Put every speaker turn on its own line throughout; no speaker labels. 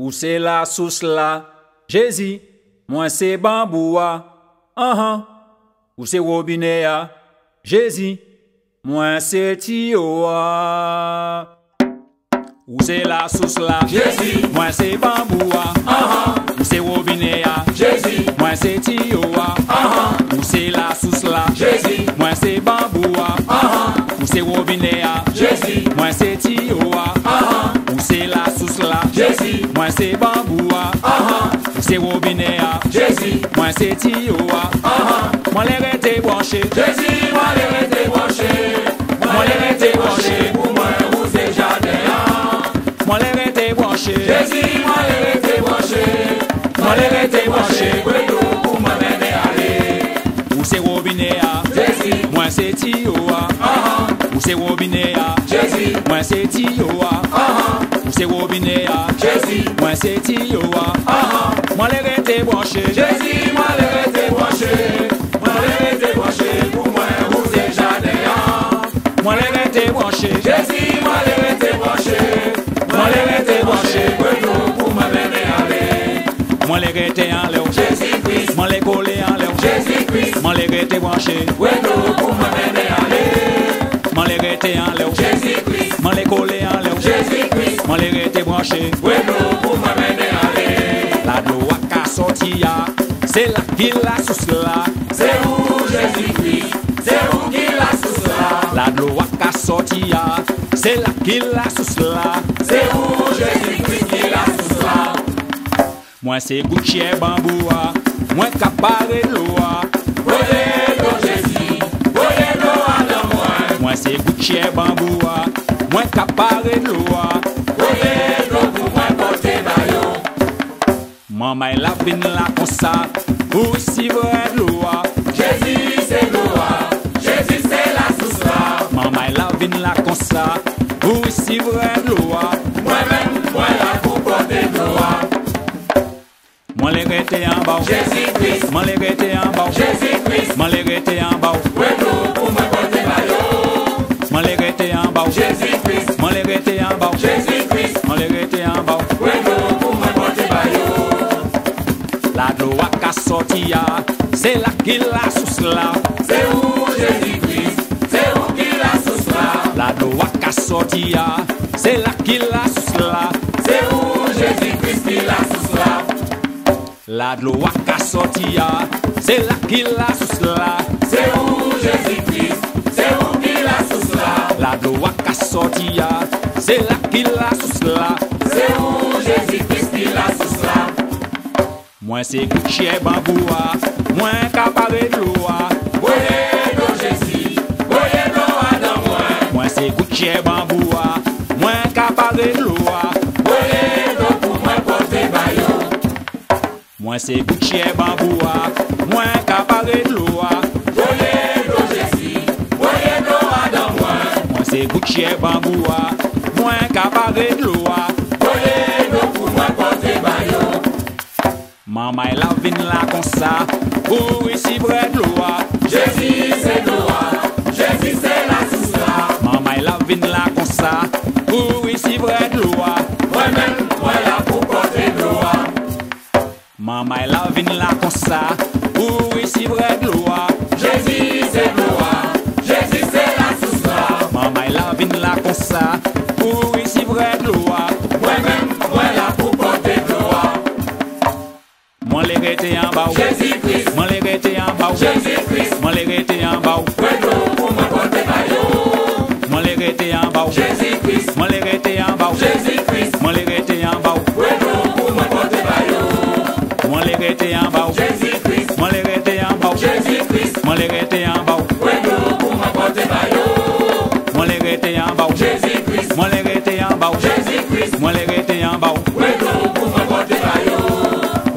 Ou c'est la source là, Jésus, moi c'est bamboua, Ou c'est robinet, Jésus, moi c'est tioa. Ou c'est la source là,
Jésus,
moi c'est bamboua, Ou c'est robinet,
Jésus,
moi c'est tioa. Ou c'est la source là,
Jésus,
moi c'est bamboua, Ou c'est robinet,
Jésus,
moi c'est tioa. Ou c'est la source là,
Jésus,
moi c'est bamboua, Ou c'est robinet,
Jésus,
moi c'est tioa. Moi les rete branché,
Jésus, moi les rete branché, moi les rete branché, pour moi où c'est jardin.
moi les rete branché,
Jésus, moi les rete branché, moi les rete branché, pour moi mener aller.
Ou c'est robinet,
Jésus,
moi c'est tioa. Ou c'est robinet,
Jésus,
moi c'est tioa. Ou c'est robinet,
Jésus,
moi c'est tioa. Moi les rete branché,
Jésus, moi les rete branché, moi les rete branché, pour moi où c'est jardin.
moi les rete branché,
Jésus, moi les rete branché, moi les rete branché, pour moi mener aller.
moi les rete en l'air,
Jésus-Christ,
moi les collé en l'air,
Jésus-Christ,
moi les rete branché,
pour moi mener aller.
moi les rete en l'air,
Jésus-Christ,
moi les collé en l'air,
Jésus-Christ,
moi les rete branché.
pour moi mener aller.
La loi qu'a sorti, c'est là qui la sous là.
C'est où Jésus-Christ, c'est où qu'il a sous cela.
La loi qu'a sorti, c'est là qui la sous là.
C'est où Jésus-Christ qu'il a sous cela.
Moi c'est Gucci et bamboua, moi capare loa.
Voyez donc Jésus, voyez donc Adam moi.
Moi c'est Gucci et bamboua, moi capare loa.
Voyez donc pour moi porter maillot.
Maman la vin la comme ça, pour suivre loa.
Jésus c'est gloire, Jésus c'est la sous cela.
Maman la vin la comme ça, pour suivre loa.
Moi-même, moi là pour porter gloire.
Moi les rete en bas,
Jésus-Christ,
moi les rete en bas,
Jésus-Christ,
moi les rete en bas,
ouais nous pour moi porter maillot.
moi les rete en bas,
Jésus-Christ,
moi les rete en bas,
Jésus-Christ,
moi les rete en bas.
ouais nous pour moi porter maillot.
La loi qu'a sorti, c'est là qui la sous là.
C'est où Jésus-Christ, c'est où qu'il a sous cela.
La loi qu'a sorti, c'est là qui la sous là.
C'est où Jésus-Christ qu'il a sous cela.
La loi qu'a sorti, c'est là qui la sous là.
C'est où Jésus-Christ, c'est où qu'il a sous cela.
La loi qu'a sorti, c'est là qui la sous là.
C'est où Jésus-Christ qu'il a sous cela.
Moi c'est Gucci et bamboua, moi capare loa.
Voyez donc Jésus, voyez donc Adam moi.
Moi c'est Gucci et bamboua, moi capare loa.
Voyez donc pour moi porter maillot.
Moi c'est Gucci et bamboua, moi capare loa.
Voyez donc Jésus, voyez donc Adam moi.
Moi c'est Gucci et bamboua, moi capare loa.
Voyez donc pour moi porter maillot.
Maman la vin la comme ça, pour suivre loa.
Jésus c'est gloire, Jésus c'est la sous cela.
Maman la vin la comme ça, pour suivre loa.
Moi-même, moi là pour porter gloire.
Maman la vin la comme ça, pour suivre loa.
Jésus c'est gloire, Jésus c'est la sous cela.
Maman la vin la comme ça, pour suivre loa.
Moi-même, moi là pour porter gloire.
Moi les rete en bas,
Jésus-Christ,
moi les rete en bas,
Jésus-Christ,
moi les rete en bas,
ouais donc pour moi porter maillot.
moi les rete en bas,
Jésus-Christ,
moi les rete en bas,
Jésus-Christ,
moi les rete en bas,
ouais donc pour moi porter maillot.
moi les rete en bas,
Jésus-Christ,
moi les rete en bas,
Jésus-Christ,
moi les rete en bas,
ouais donc pour moi porter maillot.
moi les rete en bas,
Jésus-Christ,
moi les rete en bas,
Jésus-Christ,
moi les rete en bas.
ouais donc pour moi porter maillot.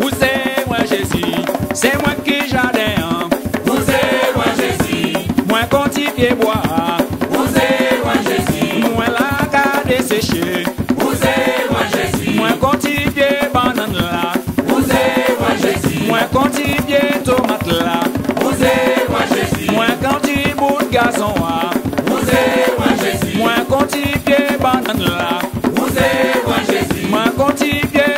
Où c'est moi Jésus, c'est moi qui jardin,
Vous êtes moi Jésus,
moi cultiver bois,
vous êtes moi Jésus,
moi la garder sécher,
vous êtes moi Jésus,
moi cultiver banane là,
vous êtes moi Jésus,
moi cultiver tomate là,
vous êtes moi Jésus,
moi cultiver bout de gazon là,
vous êtes moi Jésus,
moi cultiver banane là,
vous êtes moi Jésus,
moi cultiver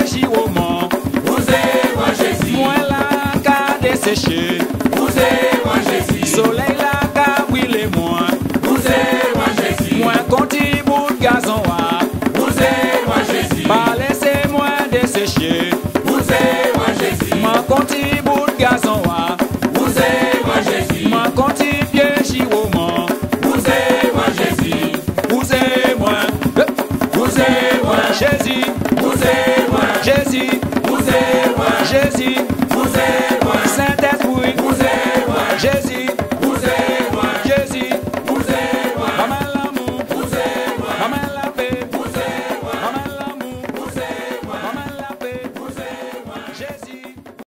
gazon.